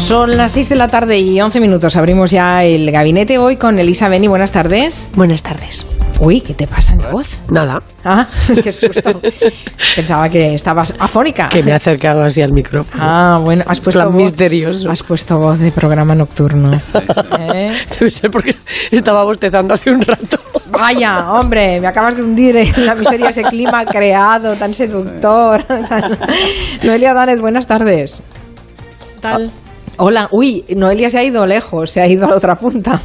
Son las 6 de la tarde y 11 minutos. Abrimos ya el gabinete hoy con Elisa Beni. Buenas tardes. Buenas tardes. Uy, ¿qué te pasa en la voz? Nada. Ah, qué susto. Pensaba que estabas afónica. Que me he acercado así al micrófono. Ah, bueno, has puesto plan misterioso. Has puesto voz de programa nocturno. Sí. Debe ser porque estaba bostezando hace un rato. Vaya, hombre, me acabas de hundir en la miseria, ese clima creado, tan seductor. Noelia Danez, buenas tardes. Tal. Hola, uy, Noelia se ha ido lejos, se ha ido a la otra punta.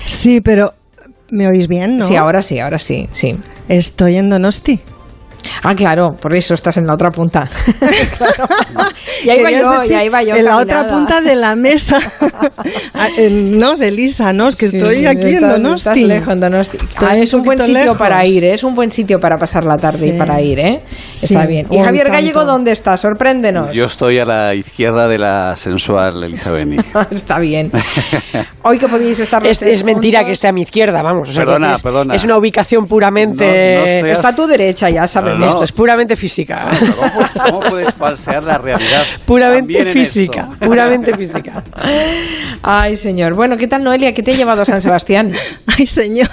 Sí, pero ¿me oís bien, no? Sí, ahora sí, sí. Estoy en Donosti. Ah, claro, por eso estás en la otra punta. Claro. Y ahí va yo. En la otra punta de la mesa. No, de Elisa, ¿no? Es que estoy aquí en Donosti. Estás lejos en Donosti. Es un buen sitio lejos para ir, ¿eh? Es un buen sitio para pasar la tarde y para ir, ¿eh? Sí, está bien. ¿Y Javier Gallego dónde está? Sorpréndenos. Yo estoy a la izquierda de la sensual Elisa Beni. Está bien. Hoy que podéis estar los tres Es mentira juntos. que esté a mi izquierda, vamos. O sea, Perdona. Es una ubicación puramente... No seas... Está a tu derecha, ya sabes. No. Esto es puramente física. ¿Cómo puedes falsear la realidad? Puramente física. Puramente física. Ay, señor. Bueno, ¿qué tal, Noelia? ¿Qué te ha llevado a San Sebastián? Ay, señor.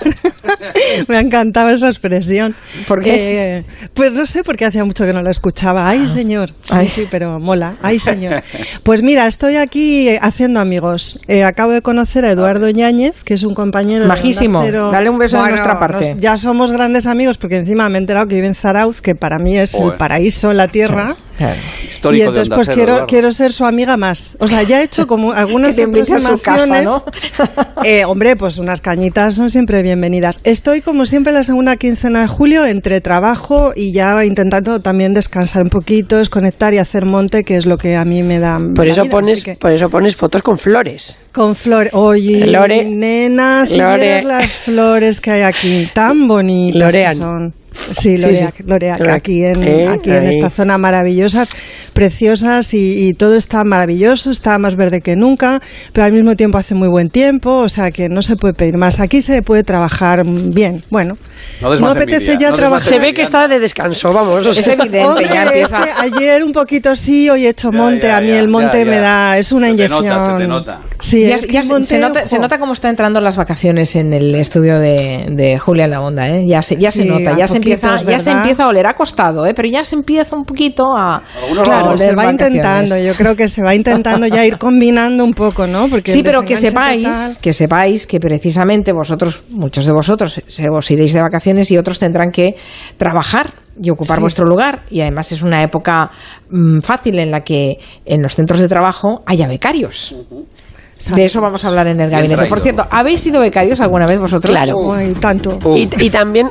Me ha encantado esa expresión. ¿Por qué? Pues no sé, porque hacía mucho que no la escuchaba. Ay, señor. Sí, pero mola. Ay, señor. Pues mira, estoy aquí haciendo amigos. Acabo de conocer a Eduardo Ñáñez, que es un compañero majísimo. Dale un beso de nuestra parte. Ya somos grandes amigos, porque encima me he enterado que vive en Zarauz, que para mí es el paraíso en la tierra. Histórico. Y entonces pues quiero ser su amiga más. O sea, ya he hecho como algunas aproximaciones. Casa, ¿no? Hombre, pues unas cañitas son siempre bienvenidas. Estoy como siempre la segunda quincena de julio entre trabajo y ya intentando también descansar un poquito, desconectar y hacer monte, que es lo que a mí me da. Por eso pones fotos con flores. Con flores. Oye, Lore, nena, si vieras las flores que hay aquí, tan bonitas Lorean. que son. Sí, Loreac, aquí en esta zona maravillosas, preciosas y todo está maravilloso, está más verde que nunca, pero al mismo tiempo hace muy buen tiempo, o sea que no se puede pedir más. Aquí se puede trabajar bien. Bueno, no apetece ya trabajar. Se ve que está de descanso, vamos. Es evidente, hombre, ya empieza. Es que ayer un poquito sí, hoy he hecho monte, a mí el monte me da, es una inyección. Se te nota. Sí, se nota cómo está entrando las vacaciones en el estudio de Julia en la Onda, ¿eh? Ya se nota, ya se empieza a oler, ha costado, pero ya se empieza un poquito a... Claro, se va intentando, yo creo que se va intentando ya ir combinando un poco, ¿no? Porque sí, pero que sepáis que precisamente vosotros, muchos de vosotros, os iréis de vacaciones y otros tendrán que trabajar y ocupar vuestro lugar, y además es una época fácil en la que en los centros de trabajo haya becarios. De eso vamos a hablar en el gabinete. Por cierto, ¿habéis sido becarios alguna vez vosotros? Claro. Tanto. Y también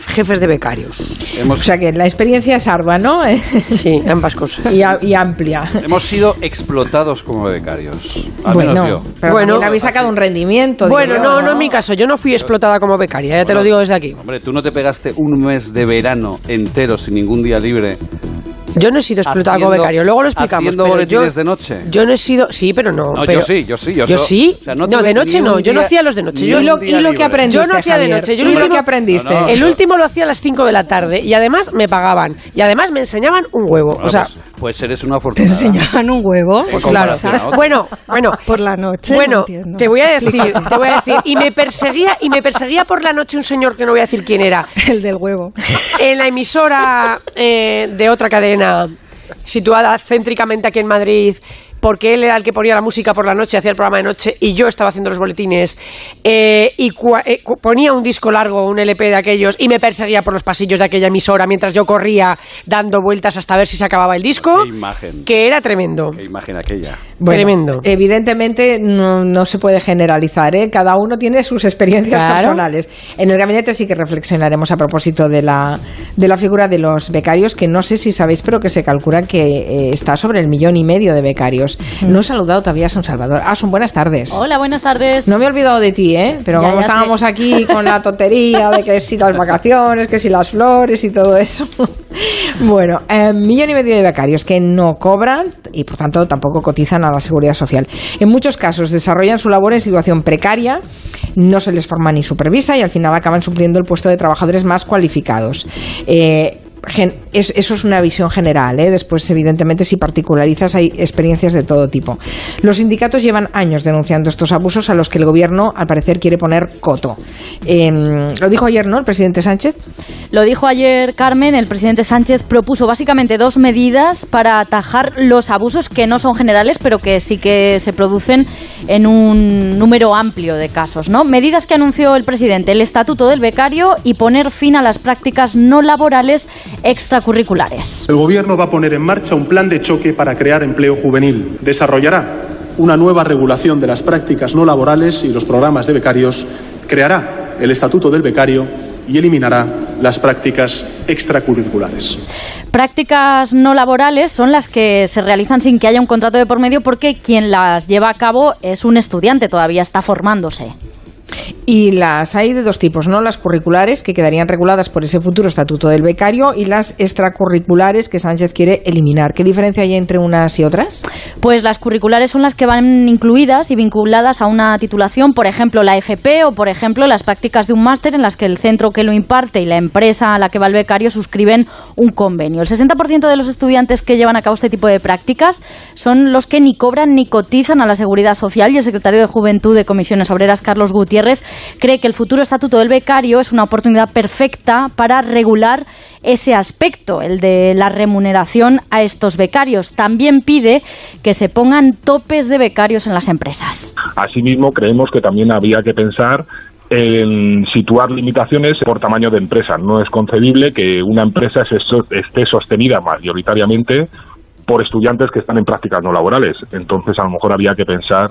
jefes de becarios. O sea que la experiencia es ardua, ¿no? Sí, ambas cosas. Y amplia. Hemos sido explotados como becarios. Pero también habéis sacado un rendimiento. Bueno, no en mi caso. Yo no fui explotada como becaria, ya te lo digo desde aquí. Hombre, tú no te pegaste un mes de verano entero sin ningún día libre. Yo no he sido explotada como becario, luego lo explicamos. ¿Haciendo boletines de noche? Yo no he sido... Sí, pero no. Yo sí. ¿Yo sí? O sea, no, de noche no, yo no hacía los de noche. ¿Y lo que aprendiste, Yo no hacía de noche. ¿Y lo que aprendiste? El último lo hacía a las 5 de la tarde y además me pagaban. Y además me enseñaban un huevo. Bueno, o sea, pues eres una afortunada. ¿Te enseñaban un huevo? Pues claro. Bueno. Por la noche. Bueno, te voy a decir. Y me perseguía por la noche un señor que no voy a decir quién era. El del huevo. En la emisora de otra cadena situada céntricamente aquí en Madrid, porque él era el que ponía la música por la noche, hacía el programa de noche y yo estaba haciendo los boletines, y ponía un disco largo, un LP de aquellos, y me perseguía por los pasillos de aquella emisora mientras yo corría dando vueltas hasta ver si se acababa el disco. Qué imagen. Que era tremendo. Qué imagen aquella. Bueno, tremendo. Evidentemente no se puede generalizar, cada uno tiene sus experiencias personales. En el gabinete sí que reflexionaremos a propósito de la figura de los becarios, que no sé si sabéis, pero que se calcula que está sobre 1,5 millones de becarios. No he saludado todavía a San Salvador. Son buenas tardes. Hola, buenas tardes. No me he olvidado de ti, pero como estábamos aquí con la tontería de que si las vacaciones, que si las flores y todo eso. Bueno, 1,5 millones de becarios que no cobran y por tanto tampoco cotizan a la Seguridad Social. En muchos casos desarrollan su labor en situación precaria, no se les forma ni supervisa y al final acaban supliendo el puesto de trabajadores más cualificados. eso es una visión general, Después, evidentemente, si particularizas, hay experiencias de todo tipo. Los sindicatos llevan años denunciando estos abusos a los que el gobierno, al parecer, quiere poner coto. Lo dijo ayer, ¿no?, el presidente Sánchez. Lo dijo ayer, Carmen. El presidente Sánchez propuso básicamente 2 medidas para atajar los abusos que no son generales, pero que sí que se producen en un número amplio de casos, ¿no? Medidas que anunció el presidente: el estatuto del becario y poner fin a las prácticas no laborales extracurriculares. El gobierno va a poner en marcha un plan de choque para crear empleo juvenil. Desarrollará una nueva regulación de las prácticas no laborales y los programas de becarios. Creará el estatuto del becario y eliminará las prácticas extracurriculares. Prácticas no laborales son las que se realizan sin que haya un contrato de por medio, porque quien las lleva a cabo es un estudiante, todavía está formándose. Y las hay de 2 tipos, ¿no? Las curriculares, que quedarían reguladas por ese futuro estatuto del becario, y las extracurriculares, que Sánchez quiere eliminar. ¿Qué diferencia hay entre unas y otras? Pues las curriculares son las que van incluidas y vinculadas a una titulación, por ejemplo la FP, o por ejemplo las prácticas de un máster, en las que el centro que lo imparte y la empresa a la que va el becario suscriben un convenio. El 60% de los estudiantes que llevan a cabo este tipo de prácticas son los que ni cobran ni cotizan a la Seguridad Social, y el secretario de Juventud de Comisiones Obreras, Carlos Gutiérrez, cree que el futuro estatuto del becario es una oportunidad perfecta para regular ese aspecto, el de la remuneración a estos becarios. También pide que se pongan topes de becarios en las empresas. Asimismo, creemos que también había que pensar en situar limitaciones por tamaño de empresa. No es concebible que una empresa esté sostenida mayoritariamente por estudiantes que están en prácticas no laborales. Entonces, a lo mejor había que pensar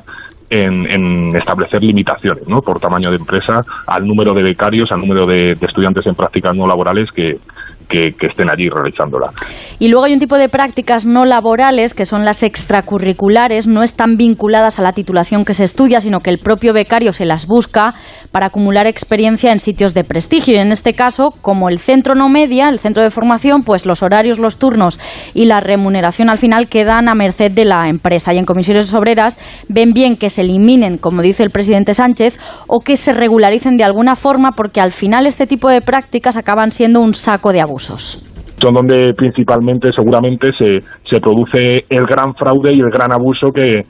en establecer limitaciones, ¿no?, por tamaño de empresa, al número de becarios, al número de estudiantes en prácticas no laborales que estén allí realizándola. Y luego hay un tipo de prácticas no laborales, que son las extracurriculares. No están vinculadas a la titulación que se estudia, sino que el propio becario se las busca para acumular experiencia en sitios de prestigio. Y en este caso, como el centro no media, el centro de formación, pues los horarios, los turnos y la remuneración al final quedan a merced de la empresa. Y en Comisiones Obreras ven bien que se eliminen, como dice el presidente Sánchez, o que se regularicen de alguna forma, porque al final este tipo de prácticas acaban siendo un saco de abusos. Son donde principalmente, seguramente, se produce el gran fraude y el gran abuso que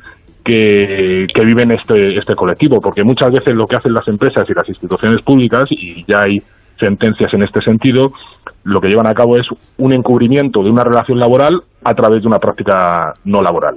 viven este colectivo, porque muchas veces lo que hacen las empresas y las instituciones públicas, y ya hay sentencias en este sentido, lo que llevan a cabo es un encubrimiento de una relación laboral a través de una práctica no laboral.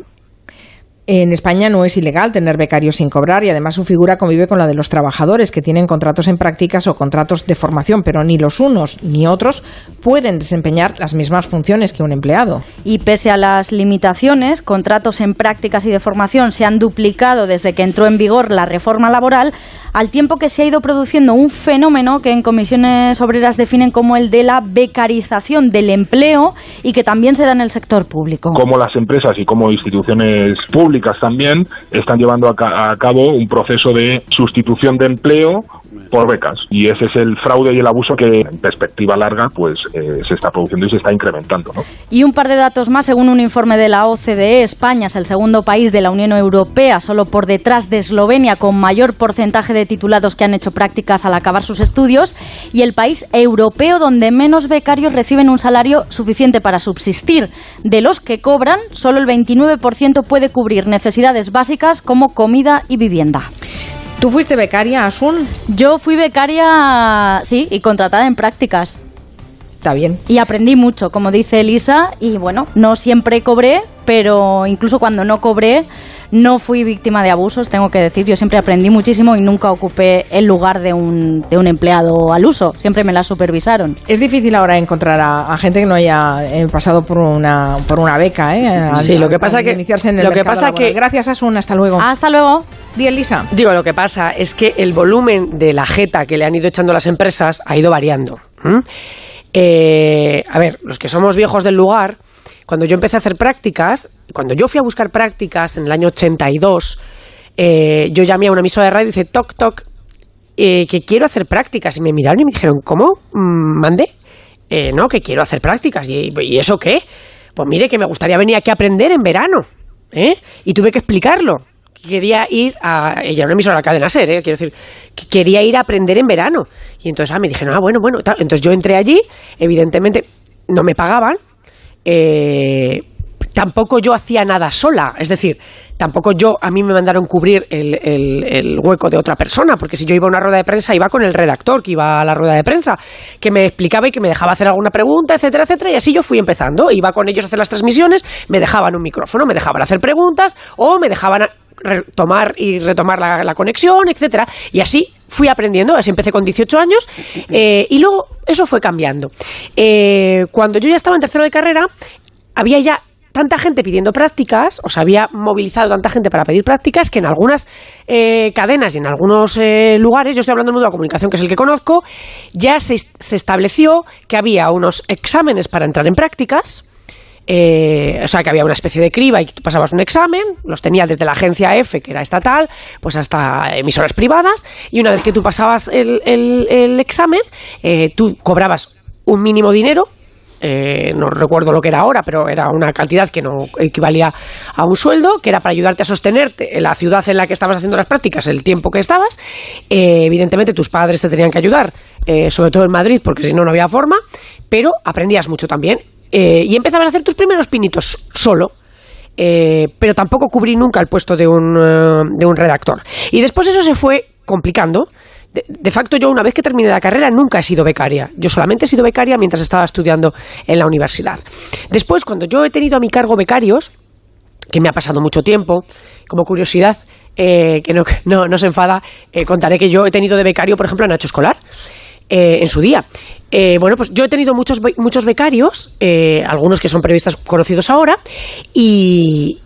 En España no es ilegal tener becarios sin cobrar, y además su figura convive con la de los trabajadores que tienen contratos en prácticas o contratos de formación, pero ni los unos ni otros pueden desempeñar las mismas funciones que un empleado. Y pese a las limitaciones, contratos en prácticas y de formación se han duplicado desde que entró en vigor la reforma laboral, al tiempo que se ha ido produciendo un fenómeno que en Comisiones Obreras definen como el de la becarización del empleo, y que también se da en el sector público. Como las empresas y como instituciones públicas también están llevando a cabo un proceso de sustitución de empleo por becas, y ese es el fraude y el abuso que en perspectiva larga pues se está produciendo y se está incrementando, ¿no? Y un par de datos más. Según un informe de la OCDE, España es el segundo país de la Unión Europea, solo por detrás de Eslovenia, con mayor porcentaje de titulados que han hecho prácticas al acabar sus estudios, y el país europeo donde menos becarios reciben un salario suficiente para subsistir. De los que cobran, solo el 29% puede cubrir necesidades básicas como comida y vivienda. ¿Tú fuiste becaria, Asun? Yo fui becaria, sí, y contratada en prácticas. Está bien. Y aprendí mucho, como dice Elisa, y bueno, no siempre cobré, pero incluso cuando no cobré, no fui víctima de abusos, tengo que decir. Yo siempre aprendí muchísimo y nunca ocupé el lugar de un empleado al uso, siempre me la supervisaron. Es difícil ahora encontrar a gente que no haya pasado por una beca, Sí, lo que pasa que iniciarse en el mercado laboral. Gracias, Asun, hasta luego. Hasta luego. Di, Elisa. Digo, lo que pasa es que el volumen de la jeta que le han ido echando las empresas ha ido variando. A ver, los que somos viejos del lugar, cuando yo empecé a hacer prácticas, cuando yo fui a buscar prácticas en el año 82, yo llamé a una emisora de radio y dice, toc, toc, que quiero hacer prácticas. Y me miraron y me dijeron, ¿cómo? ¿Mande? No, que quiero hacer prácticas. ¿Y eso qué? Pues mire, que me gustaría venir aquí a aprender en verano. Y tuve que explicarlo. Quería ir a... Ella era una emisora de la cadena SER, quiero decir, que quería ir a aprender en verano. Y entonces me dijeron, bueno, tal. Entonces yo entré allí, evidentemente, no me pagaban, tampoco yo hacía nada sola, es decir, tampoco a mí me mandaron cubrir el hueco de otra persona, porque si yo iba a una rueda de prensa, iba con el redactor que iba a la rueda de prensa, que me explicaba y que me dejaba hacer alguna pregunta, etcétera, etcétera, y así yo fui empezando, iba con ellos a hacer las transmisiones, me dejaban un micrófono, me dejaban hacer preguntas, o me dejaban retomar la conexión, etcétera, y así fui aprendiendo, así empecé con 18 años, y luego eso fue cambiando. Cuando yo ya estaba en tercero de carrera, había ya tanta gente pidiendo prácticas, o se había movilizado tanta gente para pedir prácticas, que en algunas cadenas y en algunos lugares, yo estoy hablando del mundo de la comunicación, que es el que conozco, ya se estableció que había unos exámenes para entrar en prácticas, o sea que había una especie de criba y tú pasabas un examen, los tenía desde la agencia EFE, que era estatal, pues hasta emisoras privadas, y una vez que tú pasabas el examen, tú cobrabas un mínimo dinero. No recuerdo lo que era ahora, pero era una cantidad que no equivalía a un sueldo, que era para ayudarte a sostenerte en la ciudad en la que estabas haciendo las prácticas el tiempo que estabas. Evidentemente tus padres te tenían que ayudar, sobre todo en Madrid, porque si no, no había forma, pero aprendías mucho también. Y empezabas a hacer tus primeros pinitos solo. Pero tampoco cubrí nunca el puesto de un redactor. Y después eso se fue complicando. De facto, yo una vez que terminé la carrera nunca he sido becaria. Yo solamente he sido becaria mientras estaba estudiando en la universidad. Después, cuando yo he tenido a mi cargo becarios, que me ha pasado mucho tiempo, como curiosidad, que no se enfada, contaré que yo he tenido de becario, por ejemplo, a Nacho Escolar, en su día. Bueno, pues yo he tenido muchos becarios, algunos que son periodistas conocidos ahora, y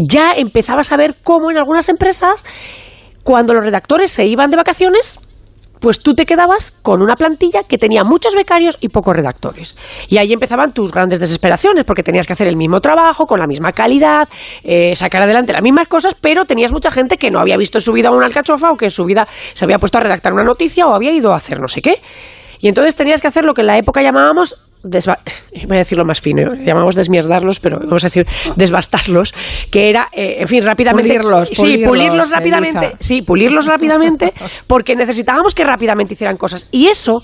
ya empezaba a saber cómo en algunas empresas, cuando los redactores se iban de vacaciones, pues tú te quedabas con una plantilla que tenía muchos becarios y pocos redactores. Y ahí empezaban tus grandes desesperaciones, porque tenías que hacer el mismo trabajo, con la misma calidad, sacar adelante las mismas cosas, pero tenías mucha gente que no había visto en su vida una alcachofa, o que en su vida se había puesto a redactar una noticia, o había ido a hacer no sé qué. Y entonces tenías que hacer lo que en la época llamábamos, voy a decirlo más fino, llamamos desmierdarlos, pero vamos a decir desbastarlos, que era, en fin, rápidamente... Pulirlos rápidamente. Elisa. Sí, pulirlos rápidamente, porque necesitábamos que rápidamente hicieran cosas. Y eso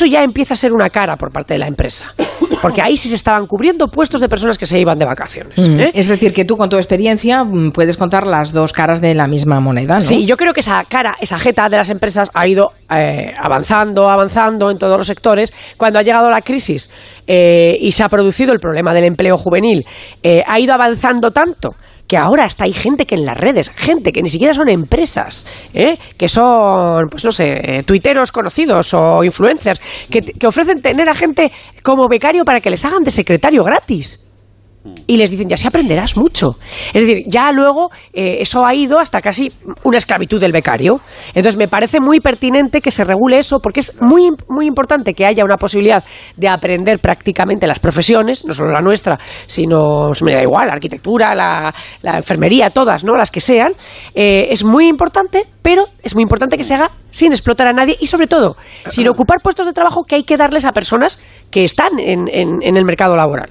ya empieza a ser una cara por parte de la empresa. Porque ahí sí se estaban cubriendo puestos de personas que se iban de vacaciones. Es decir, que tú con tu experiencia puedes contar las dos caras de la misma moneda, ¿no? Sí, yo creo que esa jeta de las empresas ha ido avanzando en todos los sectores. Cuando ha llegado la crisis y se ha producido el problema del empleo juvenil, ha ido avanzando tanto que ahora hasta hay gente que en las redes, gente que ni siquiera son empresas, que son, pues no sé, tuiteros conocidos o influencers, que ofrecen tener a gente como becario para que les hagan de secretario gratis. Y les dicen, ya se aprenderás mucho. Es decir, ya luego eso ha ido hasta casi una esclavitud del becario. Entonces me parece muy pertinente que se regule eso, porque es muy, muy importante que haya una posibilidad de aprender prácticamente las profesiones, no solo la nuestra, sino, me da igual, la arquitectura, la enfermería, todas, ¿no? Las que sean. Es muy importante, pero es muy importante que se haga sin explotar a nadie y, sobre todo, sin ocupar puestos de trabajo que hay que darles a personas que están en el mercado laboral.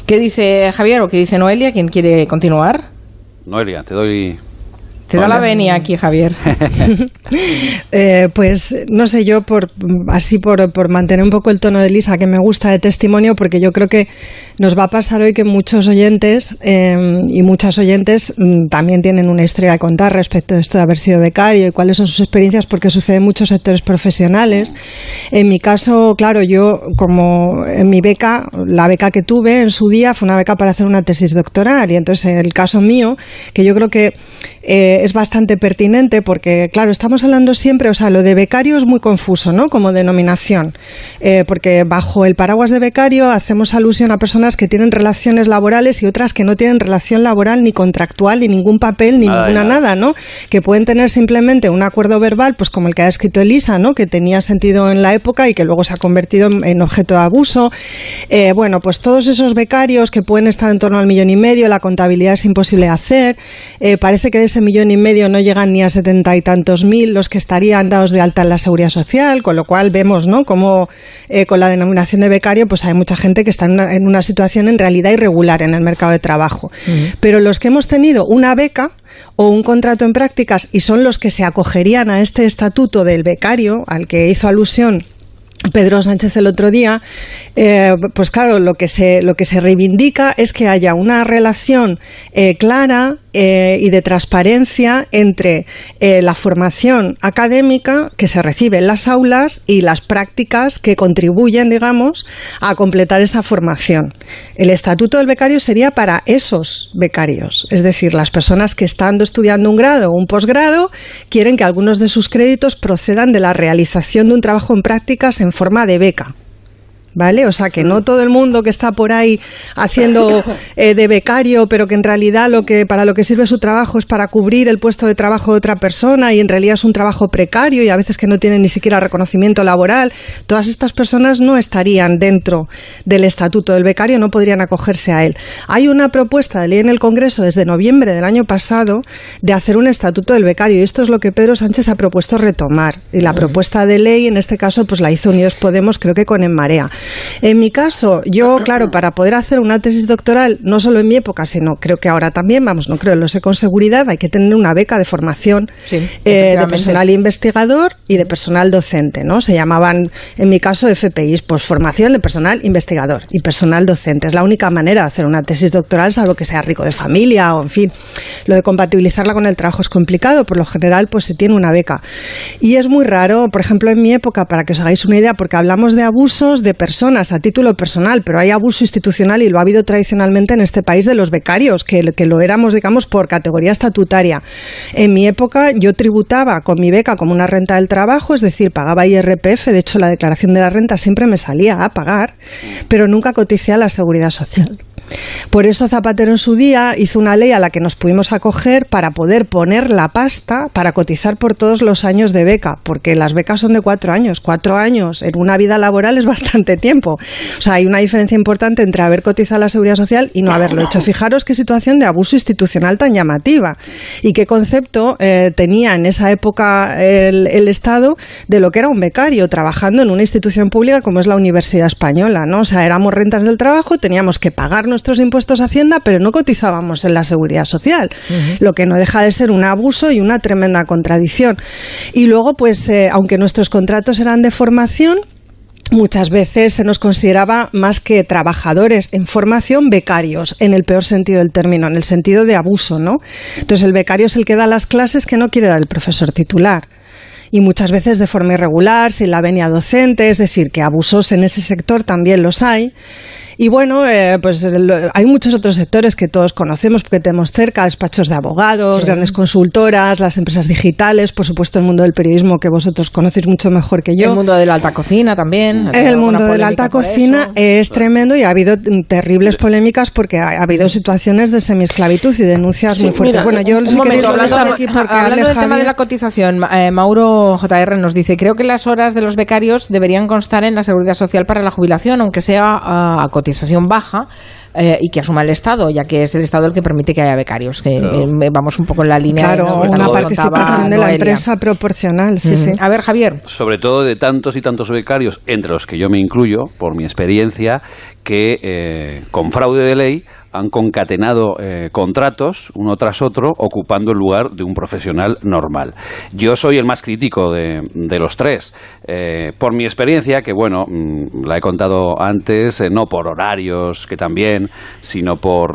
¿Qué dice Javier o qué dice Noelia? ¿Quién quiere continuar? Noelia, te doy... Te da la venia aquí, Javier. Pues no sé, yo por mantener un poco el tono de Elisa, que me gusta de testimonio, porque yo creo que nos va a pasar hoy que muchos oyentes y muchas oyentes también tienen una historia a contar respecto a esto de haber sido becario y cuáles son sus experiencias, porque sucede en muchos sectores profesionales. En mi caso, claro, yo como en mi beca, la beca que tuve en su día fue una beca para hacer una tesis doctoral, y entonces el caso mío, que yo creo que es bastante pertinente, porque claro, estamos hablando siempre, o sea, lo de becario es muy confuso, ¿no? Como denominación, porque bajo el paraguas de becario hacemos alusión a personas que tienen relaciones laborales y otras que no tienen relación laboral ni contractual, ni ningún papel, ni nada, ¿no? Que pueden tener simplemente un acuerdo verbal, pues como el que ha escrito Elisa, ¿no? Que tenía sentido en la época y que luego se ha convertido en objeto de abuso. Bueno, pues todos esos becarios que pueden estar en torno al 1,5 millones, la contabilidad es imposible de hacer. Parece que de ese 1,5 millones no llegan ni a 70 y tantos mil los que estarían dados de alta en la Seguridad Social, con lo cual vemos, ¿no?, como con la denominación de becario pues hay mucha gente que está en una situación en realidad irregular en el mercado de trabajo. Pero los que hemos tenido una beca o un contrato en prácticas y son los que se acogerían a este estatuto del becario al que hizo alusión Pedro Sánchez el otro día, pues claro, lo que se reivindica es que haya una relación clara y de transparencia entre la formación académica que se recibe en las aulas y las prácticas que contribuyen, digamos, a completar esa formación. El estatuto del becario sería para esos becarios, es decir, las personas que estando estudiando un grado o un posgrado quieren que algunos de sus créditos procedan de la realización de un trabajo en prácticas en forma de beca. ¿Vale? O sea, que no todo el mundo que está por ahí haciendo de becario, pero que en realidad para lo que sirve su trabajo es para cubrir el puesto de trabajo de otra persona y en realidad es un trabajo precario y a veces que no tienen ni siquiera reconocimiento laboral, todas estas personas no estarían dentro del estatuto del becario, no podrían acogerse a él. Hay una propuesta de ley en el Congreso desde noviembre del año pasado de hacer un estatuto del becario y esto es lo que Pedro Sánchez ha propuesto retomar. Y la propuesta de ley, en este caso, pues la hizo Unidos Podemos, creo que con En Marea. En mi caso, yo, claro, para poder hacer una tesis doctoral, no solo en mi época, sino creo que ahora también, no creo, lo sé con seguridad, hay que tener una beca de formación de personal investigador y de personal docente, ¿no? Se llamaban, en mi caso, FPIs, pues formación de personal investigador y personal docente. Es la única manera de hacer una tesis doctoral, salvo que sea rico de familia o, en fin, lo de compatibilizarla con el trabajo es complicado, por lo general, pues se tiene una beca. Y es muy raro, por ejemplo, en mi época, para que os hagáis una idea, porque hablamos de abusos de personas a título personal, pero hay abuso institucional y lo ha habido tradicionalmente en este país de los becarios, que lo éramos, digamos, por categoría estatutaria. En mi época yo tributaba con mi beca como una renta del trabajo, es decir, pagaba IRPF, de hecho la declaración de la renta siempre me salía a pagar, pero nunca coticé a la Seguridad Social. Por eso Zapatero en su día hizo una ley a la que nos pudimos acoger para poder poner la pasta para cotizar por todos los años de beca, porque las becas son de 4 años. 4 años en una vida laboral es bastante tiempo. O sea, hay una diferencia importante entre haber cotizado a la Seguridad Social y no haberlo hecho. Fijaros qué situación de abuso institucional tan llamativa y qué concepto tenía en esa época el Estado de lo que era un becario trabajando en una institución pública como es la Universidad Española, ¿no? O sea, éramos rentas del trabajo, teníamos que pagar nuestros impuestos a Hacienda, pero no cotizábamos en la Seguridad Social, lo que no deja de ser un abuso y una tremenda contradicción. Y luego, pues, aunque nuestros contratos eran de formación, muchas veces se nos consideraba más que trabajadores en formación, becarios, en el peor sentido del término, en el sentido de abuso, ¿no? Entonces, el becario es el que da las clases que no quiere dar el profesor titular. Y muchas veces de forma irregular, sin la venia docente, es decir, que abusos en ese sector también los hay. Y bueno, pues hay muchos otros sectores que todos conocemos porque tenemos cerca, despachos de abogados, grandes consultoras, las empresas digitales, por supuesto el mundo del periodismo que vosotros conocéis mucho mejor que yo. El mundo de la alta cocina también. El mundo de la alta cocina es tremendo y ha habido terribles polémicas porque ha habido situaciones de semiesclavitud y denuncias muy fuertes. Bueno, yo si queréis hablando del tema de la cotización, Mauro JR nos dice, creo que las horas de los becarios deberían constar en la Seguridad Social para la jubilación, aunque sea a cotización baja y que asuma el Estado, ya que es el Estado el que permite que haya becarios, que vamos un poco en la línea. Claro, una participación de la empresa proporcional, sí. A ver, Javier. Sobre todo de tantos y tantos becarios, entre los que yo me incluyo, por mi experiencia, que con fraude de ley han concatenado contratos uno tras otro ocupando el lugar de un profesional normal. Yo soy el más crítico de los tres. Por mi experiencia, que bueno, la he contado antes, no por horarios, que también, sino por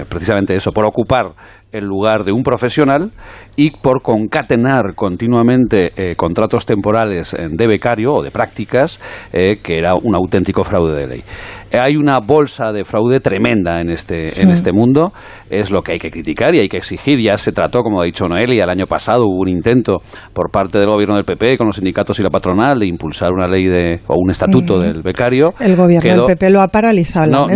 precisamente eso, por ocupar el lugar de un profesional y por concatenar continuamente contratos temporales de becario o de prácticas, que era un auténtico fraude de ley. Hay una bolsa de fraude tremenda en este mundo, es lo que hay que criticar y hay que exigir. Ya se trató, como ha dicho Noelia, el año pasado hubo un intento por parte del gobierno del PP con los sindicatos y la patronal de impulsar una ley o un estatuto del becario. El gobierno del PP lo ha paralizado. No,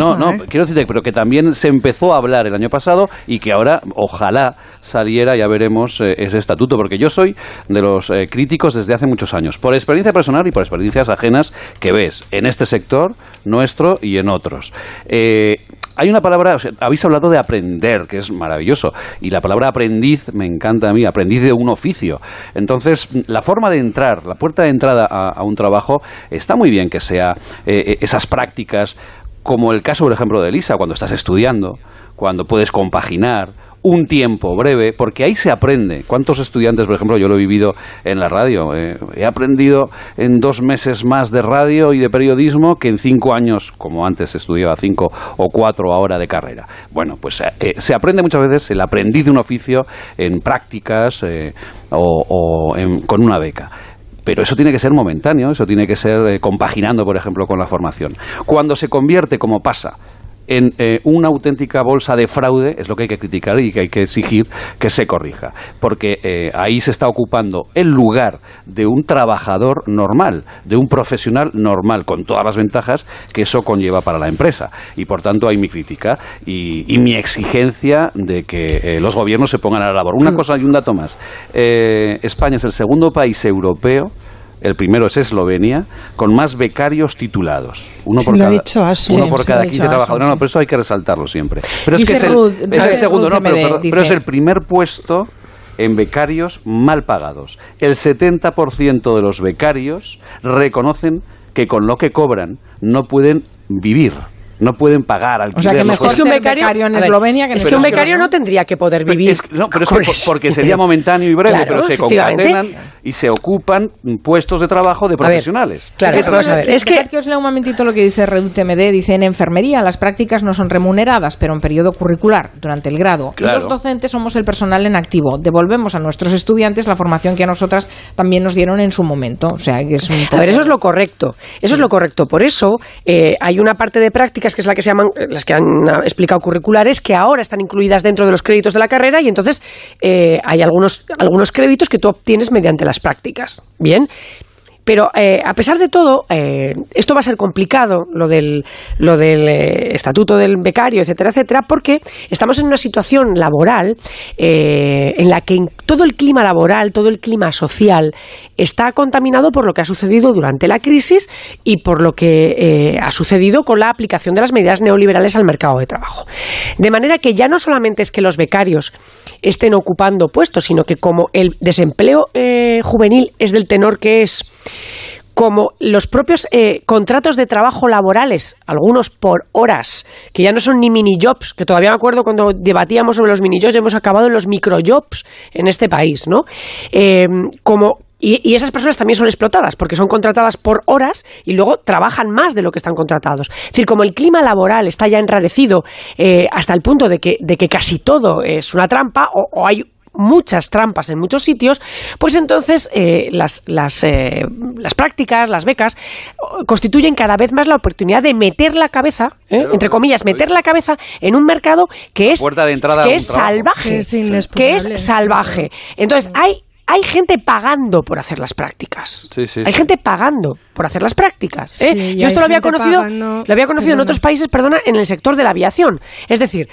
quiero decirte, pero que también se empezó a hablar el año pasado y que ahora ojalá saliera, ya veremos, ese estatuto, porque yo soy de los críticos desde hace muchos años, por experiencia personal y por experiencias ajenas que ves en este sector nuestro y en otros. Hay una palabra, habéis hablado de aprender, que es maravilloso, y la palabra aprendiz me encanta a mí, aprendiz de un oficio. Entonces, la forma de entrar, la puerta de entrada a un trabajo, está muy bien que sea esas prácticas, como el caso, por ejemplo, de Elisa, cuando estás estudiando, cuando puedes compaginar, un tiempo breve, porque ahí se aprende. ¿Cuántos estudiantes, por ejemplo, yo lo he vivido en la radio? He aprendido en 2 meses más de radio y de periodismo que en 5 años, como antes estudiaba 5 o 4 ahora de carrera. Bueno, pues se aprende muchas veces el aprendiz de un oficio en prácticas con una beca. Pero eso tiene que ser momentáneo, eso tiene que ser compaginando, por ejemplo, con la formación. Cuando se convierte, como pasa, en una auténtica bolsa de fraude, es lo que hay que criticar y que hay que exigir que se corrija. Porque ahí se está ocupando el lugar de un trabajador normal, de un profesional normal, con todas las ventajas que eso conlleva para la empresa. Y por tanto hay mi crítica y mi exigencia de que los gobiernos se pongan a la labor. Una cosa y un dato más. España es el segundo país europeo, el primero es Eslovenia, con más becarios titulados. Uno por cada 15 trabajadores. No, pero eso hay que resaltarlo siempre. Pero es que es el segundo, pero es el primer puesto en becarios mal pagados. El 70% de los becarios reconocen que con lo que cobran no pueden vivir. No pueden pagar alquiler. O sea, que mejor es que un becario en Eslovenia que en Eslovenia. Es que un becario no tendría que poder vivir. Pero es que porque sería momentáneo y breve, claro, pero se concatenan y se ocupan puestos de trabajo de profesionales. Es que os leo un momentito lo que dice ReduTMD. Dice, en enfermería las prácticas no son remuneradas, pero en periodo curricular, durante el grado. Claro. Y los docentes somos el personal en activo. Devolvemos a nuestros estudiantes la formación que a nosotras también nos dieron en su momento. O sea, que es un poco... A ver, eso es lo correcto. Eso es lo correcto. Por eso hay una parte de prácticas que es la que se llaman, las que han explicado curriculares, que ahora están incluidas dentro de los créditos de la carrera, y entonces hay algunos créditos que tú obtienes mediante las prácticas. Bien. Pero a pesar de todo, esto va a ser complicado, lo del estatuto del becario, etcétera, etcétera, porque estamos en una situación laboral en la que todo el clima laboral, todo el clima social está contaminado por lo que ha sucedido durante la crisis y por lo que ha sucedido con la aplicación de las medidas neoliberales al mercado de trabajo. De manera que ya no solamente es que los becarios estén ocupando puestos, sino que como el desempleo juvenil es del tenor que es, como los propios contratos de trabajo laborales, algunos por horas, que ya no son ni mini-jobs, que todavía me acuerdo cuando debatíamos sobre los mini-jobs, hemos acabado en los micro-jobs en este país, ¿no? Y esas personas también son explotadas, porque son contratadas por horas y luego trabajan más de lo que están contratados. Es decir, como el clima laboral está ya enrarecido hasta el punto de que casi todo es una trampa, o hay muchas trampas en muchos sitios, pues entonces las prácticas, las becas, constituyen cada vez más la oportunidad de meter la cabeza, entre comillas, meter la cabeza en un mercado que es, salvaje, que es salvaje. Entonces hay gente pagando por hacer las prácticas. Sí. Hay gente pagando por hacer las prácticas. Sí, yo esto lo había conocido en otros países, en el sector de la aviación. Es decir,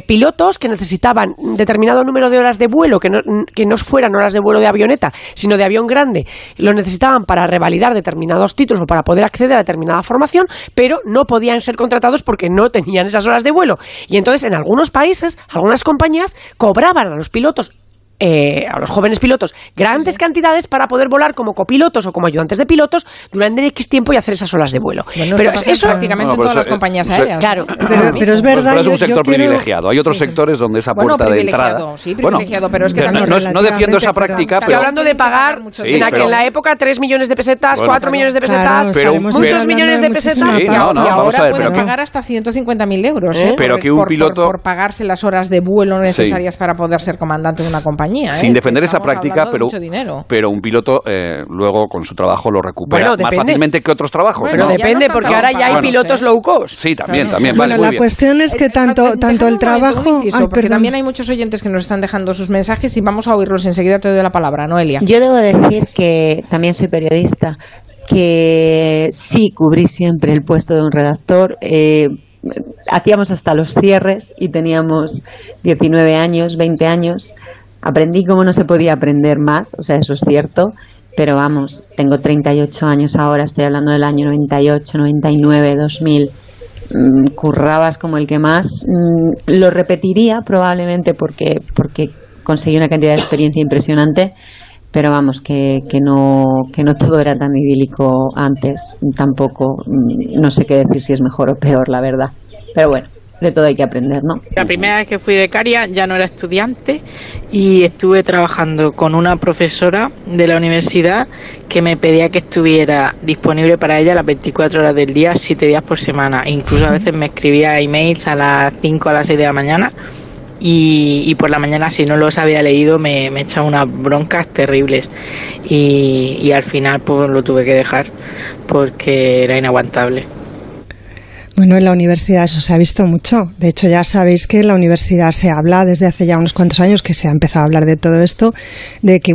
pilotos que necesitaban determinado número de horas de vuelo, que no fueran horas de vuelo de avioneta, sino de avión grande, lo necesitaban para revalidar determinados títulos o para poder acceder a determinada formación, pero no podían ser contratados porque no tenían esas horas de vuelo. Y entonces, en algunos países, algunas compañías cobraban a los pilotos, a los jóvenes pilotos, grandes cantidades para poder volar como copilotos o como ayudantes de pilotos durante X tiempo y hacer esas horas de vuelo. Bueno, pero eso prácticamente en todas las compañías aéreas. Claro, pero es verdad. Pero es un sector privilegiado. Hay otros sectores donde esa puerta de entrada. Sí, privilegiado, pero es que también no defiendo esa práctica. Estoy hablando de pagar en la época 3 millones de pesetas, 4 millones de pesetas, muchos millones de pesetas. Y ahora pueden pagar hasta 150.000 euros. Pero que un piloto por pagarse las horas de vuelo necesarias para poder ser comandante de una compañía. Sin defender esa práctica, pero un piloto luego con su trabajo lo recupera más fácilmente que otros trabajos. Pero depende, porque ahora ya hay pilotos low cost. Sí, también. Bueno, la cuestión es que tanto el trabajo... Porque también hay muchos oyentes que nos están dejando sus mensajes y vamos a oírlos. Enseguida te doy la palabra, Noelia. Yo debo decir que también soy periodista, que sí cubrí siempre el puesto de un redactor. Hacíamos hasta los cierres y teníamos 19 años, 20 años. Aprendí como no se podía aprender más, o sea, eso es cierto, pero vamos, tengo 38 años ahora, estoy hablando del año 98, 99, 2000, currabas como el que más, lo repetiría probablemente porque conseguí una cantidad de experiencia impresionante, pero vamos, que no todo era tan idílico antes, tampoco, no sé qué decir si es mejor o peor, la verdad, pero bueno. de todo hay que aprender, ¿no? La primera vez que fui becaria ya no era estudiante y estuve trabajando con una profesora de la universidad que me pedía que estuviera disponible para ella las 24 horas del día, 7 días por semana. Incluso a veces me escribía emails a las 5 a las 6 de la mañana y por la mañana, si no los había leído, me echaba unas broncas terribles y al final pues lo tuve que dejar porque era inaguantable. Bueno, en la universidad eso se ha visto mucho. De hecho, ya sabéis que en la universidad se habla desde hace ya unos cuantos años que se ha empezado a hablar de todo esto, de que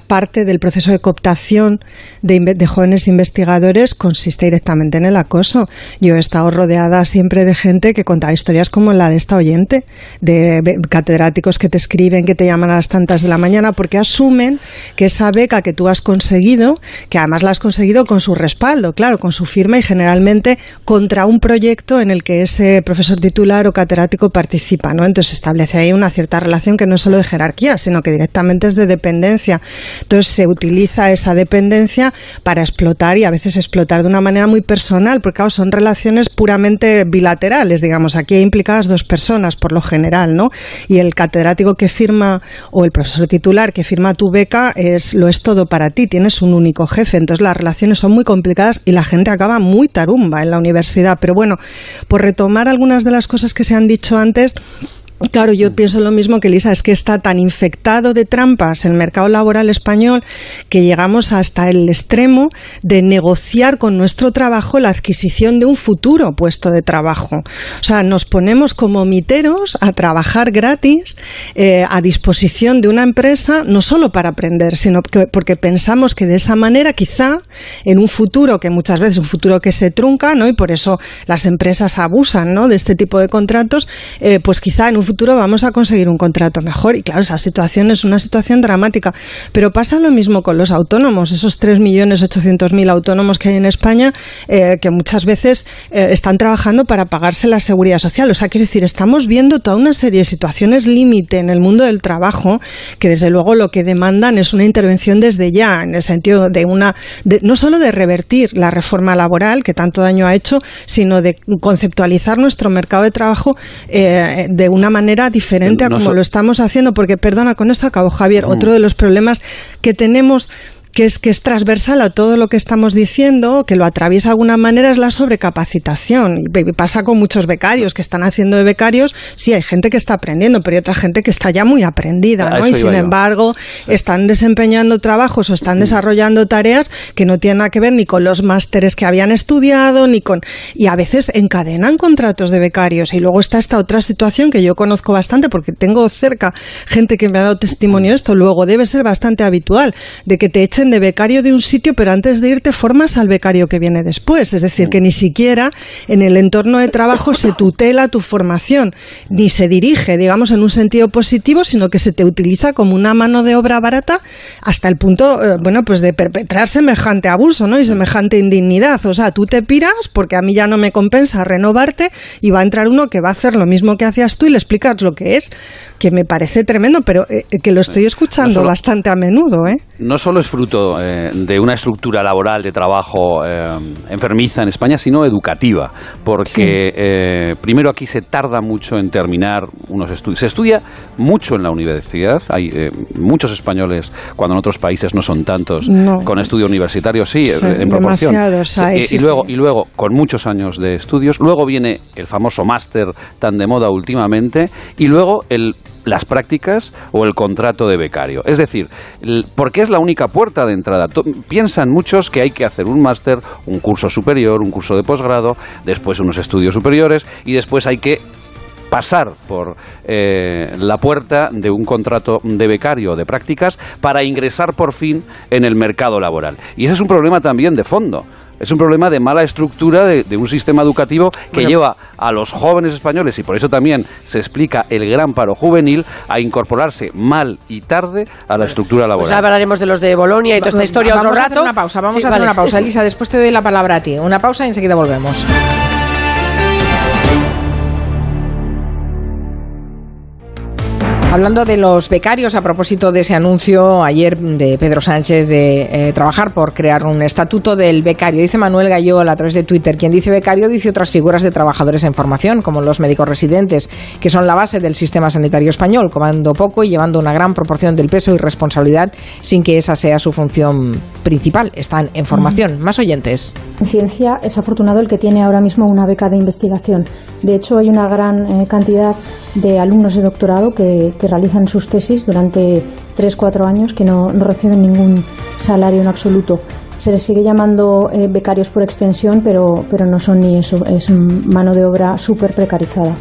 parte del proceso de cooptación de jóvenes investigadores consiste directamente en el acoso. Yo he estado rodeada siempre de gente que contaba historias como la de esta oyente, de catedráticos que te escriben, que te llaman a las tantas de la mañana porque asumen que esa beca que tú has conseguido, que además la has conseguido con su respaldo, claro, con su firma y generalmente contra un proyecto en el que ese profesor titular o catedrático participa, ¿no? Entonces se establece ahí una cierta relación que no es solo de jerarquía, sino que directamente es de dependencia. Entonces se utiliza esa dependencia para explotar y a veces explotar de una manera muy personal, porque claro, son relaciones puramente bilaterales, digamos. Aquí hay implicadas dos personas por lo general, ¿no? Y el catedrático que firma o el profesor titular que firma tu beca lo es todo para ti, tienes un único jefe. Entonces las relaciones son muy complicadas y la gente acaba muy tarumba en la universidad. Pero bueno, por retomar algunas de las cosas que se han dicho antes, claro, yo pienso lo mismo que Elisa, es que está tan infectado de trampas el mercado laboral español que llegamos hasta el extremo de negociar con nuestro trabajo la adquisición de un futuro puesto de trabajo. O sea, nos ponemos como miteros a trabajar gratis a disposición de una empresa, no solo para aprender, sino porque pensamos que de esa manera quizá en un futuro, que muchas veces es un futuro que se trunca, ¿no? Y por eso las empresas abusan, ¿no?, de este tipo de contratos, pues quizá en un futuro vamos a conseguir un contrato mejor. Y claro, esa situación es una situación dramática. Pero pasa lo mismo con los autónomos, esos 3.800.000 autónomos que hay en España, que muchas veces están trabajando para pagarse la seguridad social. O sea, quiero decir, estamos viendo toda una serie de situaciones límite en el mundo del trabajo que desde luego lo que demandan es una intervención desde ya, en el sentido de no solo de revertir la reforma laboral que tanto daño ha hecho, sino de conceptualizar nuestro mercado de trabajo de una manera diferente a como lo estamos haciendo, porque, perdona, con esto acabo, Javier, otro de los problemas que tenemos, que es transversal a todo lo que estamos diciendo, que lo atraviesa de alguna manera, es la sobrecapacitación. Y pasa con muchos becarios que están haciendo de becarios. Sí, hay gente que está aprendiendo, pero hay otra gente que está ya muy aprendida, ¿no? Y sin embargo, están desempeñando trabajos o están desarrollando tareas que no tienen nada que ver ni con los másteres que habían estudiado, y a veces encadenan contratos de becarios. Y luego está esta otra situación que yo conozco bastante, porque tengo cerca gente que me ha dado testimonio de esto. Luego debe ser bastante habitual, de que te echen de becario de un sitio, pero antes de irte formas al becario que viene después. Es decir, que ni siquiera en el entorno de trabajo se tutela tu formación, ni se dirige, digamos, en un sentido positivo, sino que se te utiliza como una mano de obra barata hasta el punto, pues de perpetrar semejante abuso, ¿no? Y semejante indignidad. O sea, tú te piras porque a mí ya no me compensa renovarte y va a entrar uno que va a hacer lo mismo que hacías tú y le explicas lo que es, que me parece tremendo, pero que lo estoy escuchando bastante a menudo, ¿eh? No solo es fruto de una estructura laboral de trabajo enfermiza en España, sino educativa, porque primero aquí se tarda mucho en terminar unos estudios. Se estudia mucho en la universidad, hay muchos españoles, cuando en otros países no son tantos, con estudio universitario, en proporción. Y luego, con muchos años de estudios, luego viene el famoso máster tan de moda últimamente, y luego las prácticas o el contrato de becario. Es decir, porque es la única puerta de entrada. Piensan muchos que hay que hacer un máster, un curso superior, un curso de posgrado, después unos estudios superiores y después hay que pasar por la puerta de un contrato de becario o de prácticas para ingresar por fin en el mercado laboral. Y ese es un problema también de fondo. Es un problema de mala estructura de un sistema educativo que lleva a los jóvenes españoles, y por eso también se explica el gran paro juvenil, a incorporarse mal y tarde a la estructura laboral. Pues hablaremos de los de Bolonia y toda esta historia otro rato. Vamos a hacer una pausa. Elisa, después te doy la palabra a ti. Una pausa y enseguida volvemos. Hablando de los becarios, a propósito de ese anuncio ayer de Pedro Sánchez de trabajar por crear un estatuto del becario, dice Manuel Gayol a través de Twitter, quien dice becario dice otras figuras de trabajadores en formación, como los médicos residentes, que son la base del sistema sanitario español, cobrando poco y llevando una gran proporción del peso y responsabilidad sin que esa sea su función principal. Están en formación. Más oyentes. En ciencia es afortunado el que tiene ahora mismo una beca de investigación. De hecho, hay una gran cantidad de alumnos de doctorado que realizan sus tesis durante 3-4 años que no reciben ningún salario en absoluto. Se les sigue llamando becarios por extensión, pero no son ni eso, es mano de obra súper precarizada.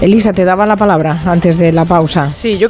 Elisa, te daba la palabra antes de la pausa. Sí, yo